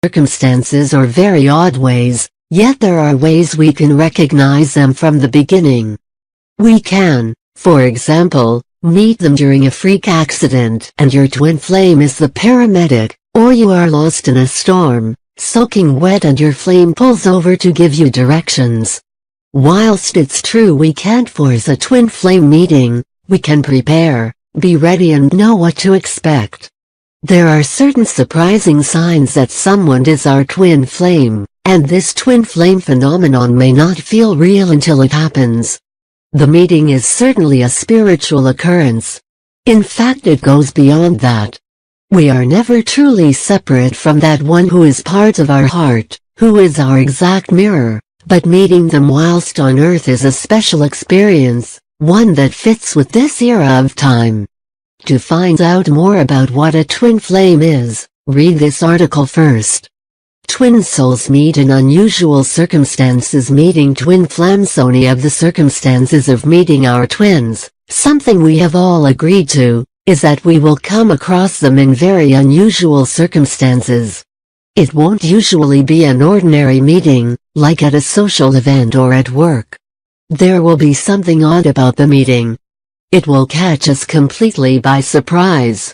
circumstances or very odd ways, yet there are ways we can recognize them from the beginning. We can, for example, meet them during a freak accident and your twin flame is the paramedic, or you are lost in a storm, soaking wet and your flame pulls over to give you directions. Whilst it's true we can't force a twin flame meeting, we can prepare, be ready and know what to expect. There are certain surprising signs that someone is our twin flame, and this twin flame phenomenon may not feel real until it happens. The meeting is certainly a spiritual occurrence. In fact, it goes beyond that. We are never truly separate from that one who is part of our heart, who is our exact mirror, but meeting them whilst on earth is a special experience, one that fits with this era of time. To find out more about what a twin flame is, read this article first. Twin souls meet in unusual circumstances. Meeting twin flames. Only of the circumstances of meeting our twins, something we have all agreed to, is that we will come across them in very unusual circumstances. It won't usually be an ordinary meeting, like at a social event or at work. There will be something odd about the meeting. It will catch us completely by surprise.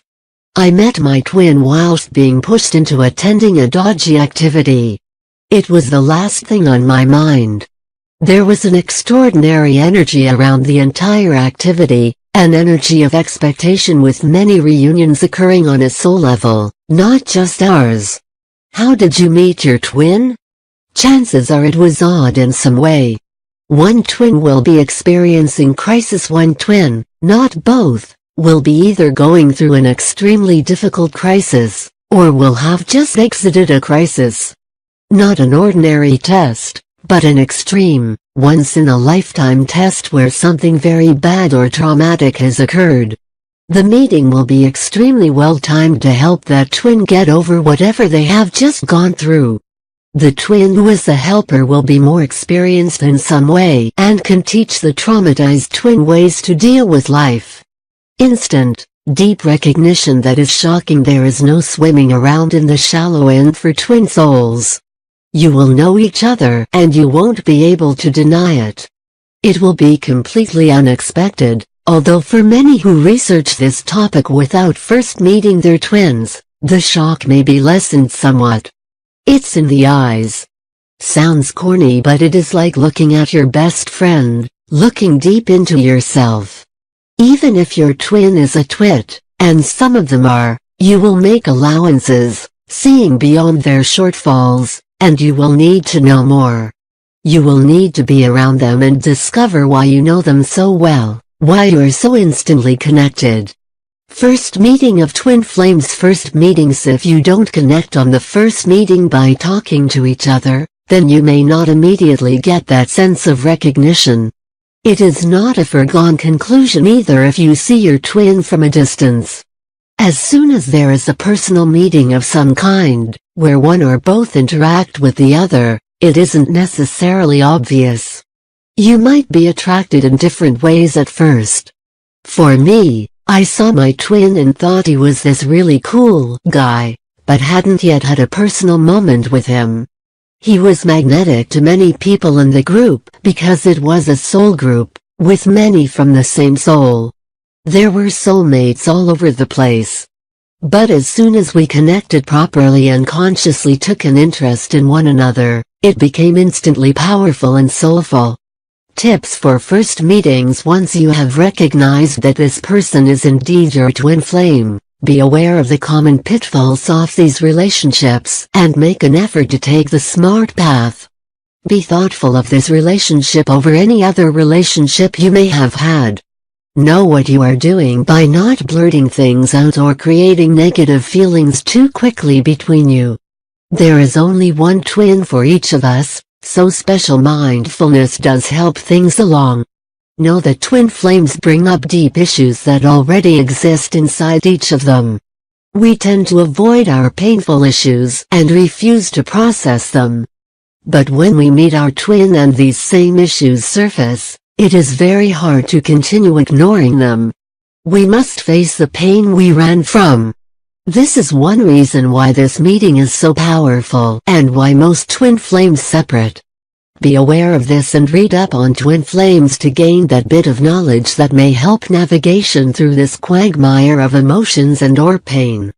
I met my twin whilst being pushed into attending a dodgy activity. It was the last thing on my mind. There was an extraordinary energy around the entire activity, an energy of expectation with many reunions occurring on a soul level, not just ours. How did you meet your twin? Chances are it was odd in some way. One twin will be experiencing crisis. One twin, not both, will be either going through an extremely difficult crisis, or will have just exited a crisis. Not an ordinary test, but an extreme, once-in-a-lifetime test where something very bad or traumatic has occurred. The meeting will be extremely well-timed to help that twin get over whatever they have just gone through. The twin who is the helper will be more experienced in some way and can teach the traumatized twin ways to deal with life. Instant, deep recognition that is shocking. There is no swimming around in the shallow end for twin souls. You will know each other and you won't be able to deny it. It will be completely unexpected, although for many who research this topic without first meeting their twins, the shock may be lessened somewhat. It's in the eyes. Sounds corny, but it is like looking at your best friend, looking deep into yourself. Even if your twin is a twit, and some of them are, you will make allowances, seeing beyond their shortfalls, and you will need to know more. You will need to be around them and discover why you know them so well, why you are so instantly connected. First meeting of twin flames. First meetings. If you don't connect on the first meeting by talking to each other, then you may not immediately get that sense of recognition. It is not a foregone conclusion either if you see your twin from a distance. As soon as there is a personal meeting of some kind, where one or both interact with the other, it isn't necessarily obvious. You might be attracted in different ways at first. For me, I saw my twin and thought he was this really cool guy, but hadn't yet had a personal moment with him. He was magnetic to many people in the group because it was a soul group, with many from the same soul. There were soulmates all over the place. But as soon as we connected properly and consciously took an interest in one another, it became instantly powerful and soulful. Tips for first meetings. Once you have recognized that this person is indeed your twin flame, be aware of the common pitfalls of these relationships and make an effort to take the smart path. Be thoughtful of this relationship over any other relationship you may have had. Know what you are doing by not blurting things out or creating negative feelings too quickly between you. There is only one twin for each of us, so special mindfulness does help things along. Know that twin flames bring up deep issues that already exist inside each of them. We tend to avoid our painful issues and refuse to process them. But when we meet our twin and these same issues surface, it is very hard to continue ignoring them. We must face the pain we ran from. This is one reason why this meeting is so powerful and why most twin flames separate. Be aware of this and read up on twin flames to gain that bit of knowledge that may help navigation through this quagmire of emotions and or pain.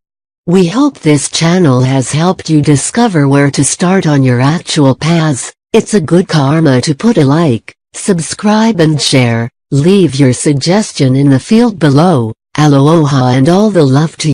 We hope this channel has helped you discover where to start on your actual paths. It's a good karma to put a like, subscribe and share. Leave your suggestion in the field below. Aloha and all the love to you.